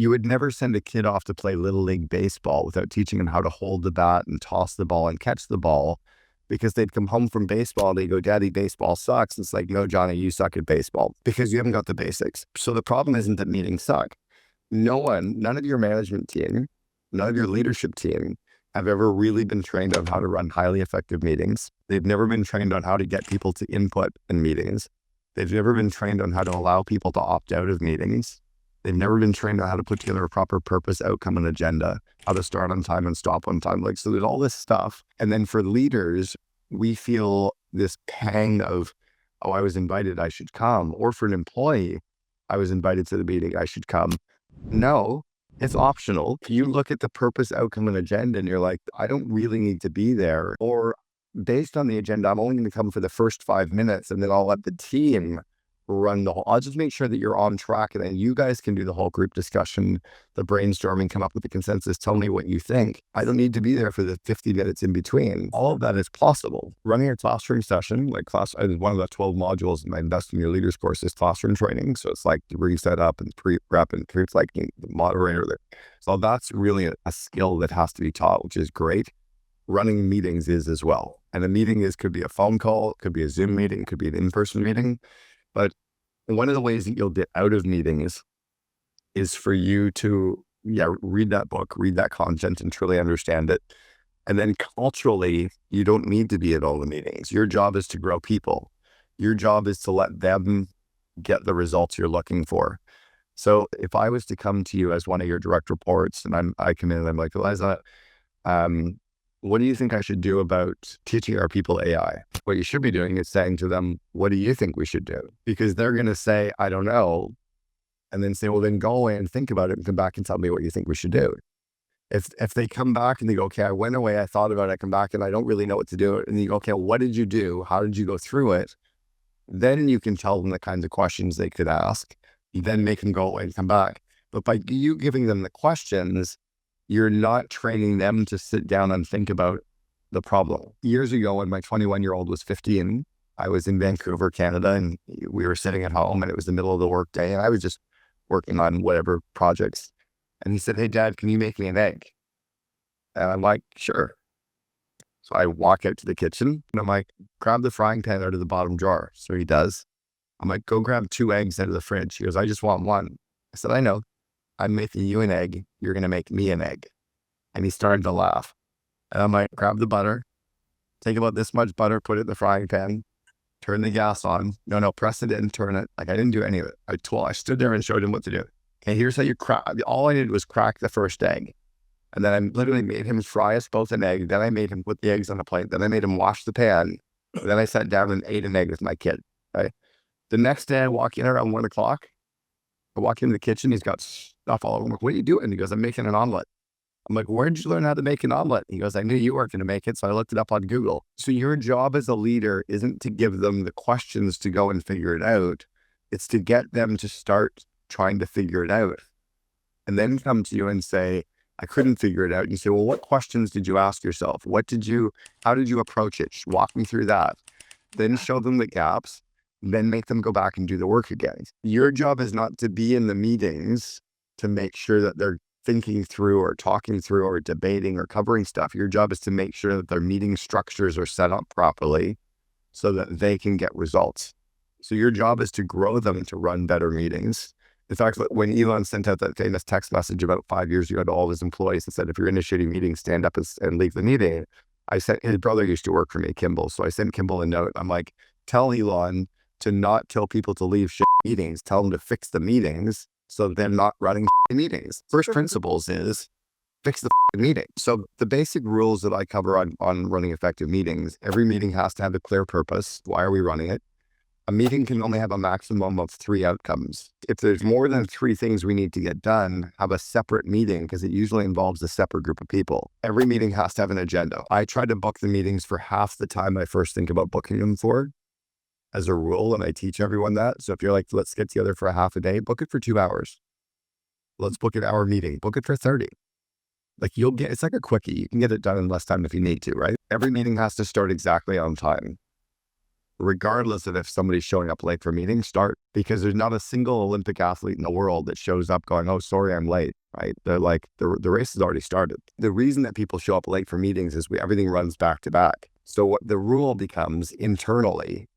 You would never send a kid off to play Little League baseball without teaching them how to hold the bat and toss the ball and catch the ball, because they'd come home from baseball, they go, Daddy, baseball sucks. It's like, no, Johnny, you suck at baseball because you haven't got the basics. So the problem isn't that meetings suck. None of your management team, none of your leadership team have ever really been trained on how to run highly effective meetings. They've never been trained on how to get people to input in meetings. They've never been trained on how to allow people to opt out of meetings. They've never been trained on how to put together a proper purpose, outcome, and agenda, how to start on time and stop on time. Like, so there's all this stuff. And then for leaders, we feel this pang of, oh, I was invited, I should come. Or for an employee, I was invited to the meeting, I should come. No, it's optional. If you look at the purpose, outcome, and agenda, and you're like, I don't really need to be there. Or based on the agenda, I'm only going to come for the first 5 minutes, and then I'll let the team run the whole. I'll just make sure that you're on track, and then you guys can do the whole group discussion, the brainstorming, come up with the consensus, tell me what you think. I don't need to be there for the 50 minutes in between. All of that is possible. Running a classroom session, like one of the 12 modules in my Invest in Your Leaders course is classroom training. So it's like reset up and pre-prep and it's like the moderator there. So that's really a skill that has to be taught, which is great. Running meetings is as well. And a meeting could be a phone call, it could be a Zoom meeting, it could be an in-person meeting. But one of the ways that you'll get out of meetings is for you to, read that book, read that content and truly understand it. And then culturally, you don't need to be at all the meetings. Your job is to grow people. Your job is to let them get the results you're looking for. So if I was to come to you as one of your direct reports and I come in and I'm like, Eliza, what do you think I should do about teaching our people AI? What you should be doing is saying to them, what do you think we should do? Because they're going to say, I don't know. And then say, well, then go away and think about it and come back and tell me what you think we should do. If they come back and they go, okay, I went away, I thought about it, I come back and I don't really know what to do. And you go, okay, what did you do? How did you go through it? Then you can tell them the kinds of questions they could ask. You then make them go away and come back. But by you giving them the questions, you're not training them to sit down and think about the problem. Years ago, when my 21-year-old was 15, I was in Vancouver, Canada, and we were sitting at home and it was the middle of the workday and I was just working on whatever projects. And he said, hey, Dad, can you make me an egg? And I'm like, sure. So I walk out to the kitchen and I'm like, grab the frying pan out of the bottom drawer. So he does. I'm like, go grab 2 eggs out of the fridge. He goes, I just want 1. I said, I know. I'm making you an egg. You're going to make me an egg. And he started to laugh. And I'm like, grab the butter, take about this much butter, put it in the frying pan, turn the gas on. No, press it in, turn it. Like I didn't do any of it. I stood there and showed him what to do. Okay, here's how you crack. All I did was crack the first egg. And then I literally made him fry us both an egg. Then I made him put the eggs on a plate. Then I made him wash the pan. Then I sat down and ate an egg with my kid. Right. The next day I walk in around 1 o'clock. I walk into the kitchen. He's got stuff all over. I'm like, what are you doing? He goes, I'm making an omelet. I'm like, where did you learn how to make an omelet? He goes, I knew you weren't going to make it. So I looked it up on Google. So your job as a leader isn't to give them the questions to go and figure it out. It's to get them to start trying to figure it out and then come to you and say, I couldn't figure it out. And you say, well, what questions did you ask yourself? How did you approach it? Walk me through that. Then show them the gaps, then make them go back and do the work again. Your job is not to be in the meetings to make sure that they're thinking through or talking through or debating or covering stuff. Your job is to make sure that their meeting structures are set up properly so that they can get results. So your job is to grow them to run better meetings. In fact, when Elon sent out that famous text message about 5 years ago to all his employees and said, if you're initiating meetings, stand up and leave the meeting. His brother used to work for me, Kimball. So I sent Kimball a note. I'm like, tell Elon to not tell people to leave meetings. Tell them to fix the meetings so they're not running meetings. First principles is fix the meeting. So the basic rules that I cover on running effective meetings, every meeting has to have a clear purpose. Why are we running it? A meeting can only have a maximum of 3 outcomes. If there's more than 3 things we need to get done, have a separate meeting because it usually involves a separate group of people. Every meeting has to have an agenda. I try to book the meetings for half the time I first think about booking them for as a rule, and I teach everyone that. So if you're like, let's get together for a half a day, book it for 2 hours. Let's book an hour meeting, book it for 30. Like it's like a quickie. You can get it done in less time if you need to, right? Every meeting has to start exactly on time. regardless of if somebody's showing up late for meetings, start, because there's not a single Olympic athlete in the world that shows up going, oh, sorry, I'm late, right? They're like, the race has already started. The reason that people show up late for meetings is everything runs back to back. So what the rule becomes internally,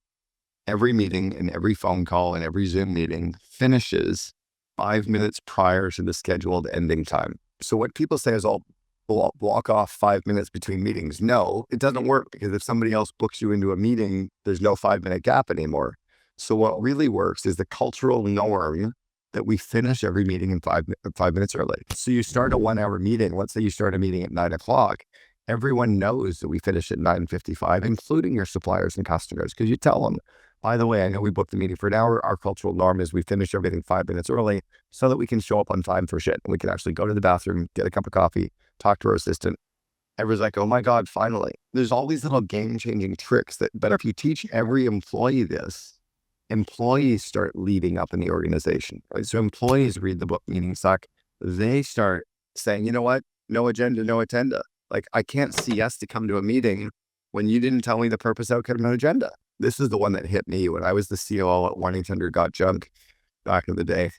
every meeting and every phone call and every Zoom meeting finishes 5 minutes prior to the scheduled ending time. So what people say is, I'll block off 5 minutes between meetings. No, it doesn't work, because if somebody else books you into a meeting, there's no 5-minute gap anymore. So what really works is the cultural norm that we finish every meeting in 5 minutes early. So you start a 1-hour meeting. Let's say you start a meeting at 9 o'clock. Everyone knows that we finish at 9:55, including your suppliers and customers, because you tell them, by the way, I know we booked the meeting for an hour. Our cultural norm is we finish everything 5 minutes early so that we can show up on time for shit. And we can actually go to the bathroom, get a cup of coffee, talk to our assistant. Everyone's like, oh my God, finally. There's all these little game-changing tricks but if you teach every employee this, employees start leading up in the organization, right? So employees read the book Meeting Suck. They start saying, you know what? No agenda, no attenda. Like, I can't CS to come to a meeting when you didn't tell me the purpose, outcome, and agenda. This is the one that hit me when I was the COO at 1-800-GOT-JUNK back in the day.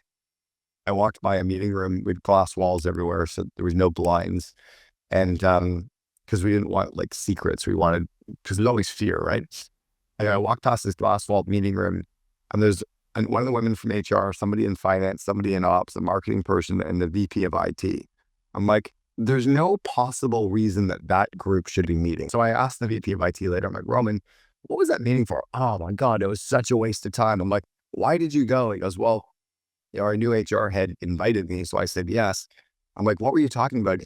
I walked by a meeting room with glass walls everywhere, so there was no blinds. And because we didn't want like secrets, because there's always fear, right? And I walked past this glass walled meeting room, and there's one of the women from HR, somebody in finance, somebody in ops, a marketing person, and the VP of IT. I'm like, there's no possible reason that group should be meeting. So I asked the VP of IT later, I'm like, Roman, what was that meeting for? Oh my God, it was such a waste of time. I'm like, why did you go? He goes, well, our new HR head invited me. So I said, yes. I'm like, what were you talking about?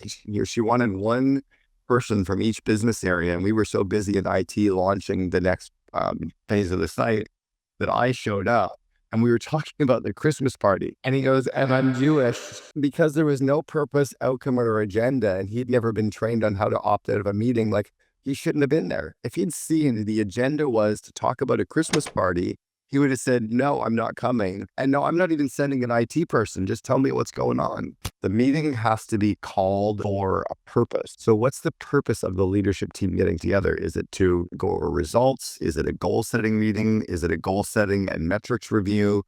She wanted one person from each business area. And we were so busy in IT launching the next phase of the site that I showed up. And we were talking about the Christmas party. And he goes, and I'm Jewish, because there was no purpose, outcome, or agenda. And he'd never been trained on how to opt out of a meeting. Like, he shouldn't have been there. If he'd seen the agenda was to talk about a Christmas party, he would have said, no, I'm not coming. And no, I'm not even sending an IT person. Just tell me what's going on. The meeting has to be called for a purpose. So what's the purpose of the leadership team getting together? Is it to go over results? Is it a goal setting meeting? Is it a goal setting and metrics review?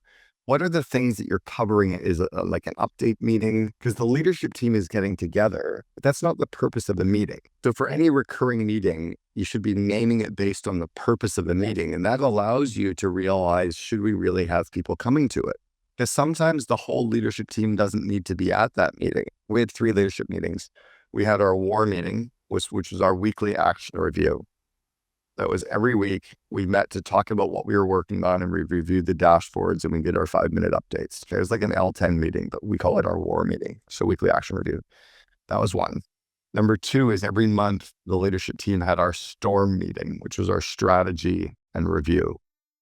What are the things that you're covering? Is it like an update meeting? Because the leadership team is getting together, but that's not the purpose of the meeting. So for any recurring meeting, you should be naming it based on the purpose of the meeting. And that allows you to realize, should we really have people coming to it? Because sometimes the whole leadership team doesn't need to be at that meeting. We had 3 leadership meetings. We had our war meeting, which was our weekly action review. That was every week. We met to talk about what we were working on, and we reviewed the dashboards, and we did our 5-minute updates. It was like an L10 meeting, but we call it our war meeting. So weekly action review. That was one. Number 2 is every month, the leadership team had our storm meeting, which was our strategy and review.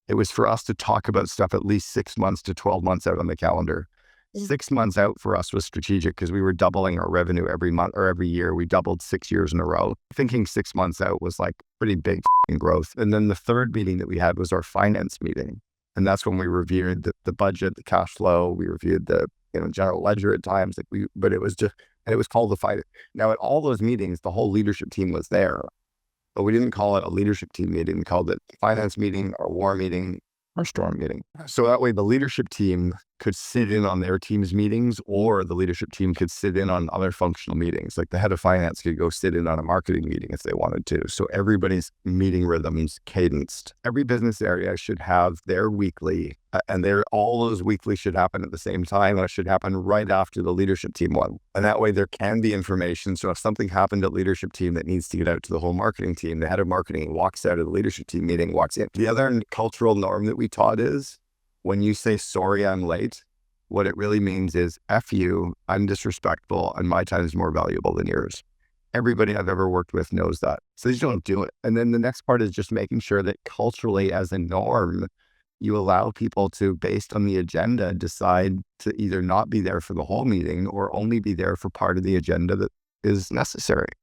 It was for us to talk about stuff at least 6 months to 12 months out on the calendar. 6 months out for us was strategic, because we were doubling our revenue every month or every year. We doubled 6 years in a row. Thinking 6 months out was like pretty big growth. And then the 3rd meeting that we had was our finance meeting. And that's when we reviewed the budget, the cash flow. We reviewed the general ledger at times. But it was just, and it was called the finance. Now at all those meetings, the whole leadership team was there, but we didn't call it a leadership team meeting. We called it finance meeting, our war meeting, our storm meeting. So that way the leadership team could sit in on their team's meetings, or the leadership team could sit in on other functional meetings. Like the head of finance could go sit in on a marketing meeting if they wanted to. So everybody's meeting rhythms cadenced. Every business area should have their weekly, and all those weekly should happen at the same time, and it should happen right after the leadership team one. And that way there can be information. So if something happened at leadership team that needs to get out to the whole marketing team, the head of marketing walks out of the leadership team meeting, walks in. The other cultural norm that we taught is, when you say, sorry, I'm late, what it really means is, F you, I'm disrespectful, and my time is more valuable than yours. Everybody I've ever worked with knows that. So they just don't do it. And then the next part is just making sure that culturally, as a norm, you allow people to, based on the agenda, decide to either not be there for the whole meeting or only be there for part of the agenda that is necessary.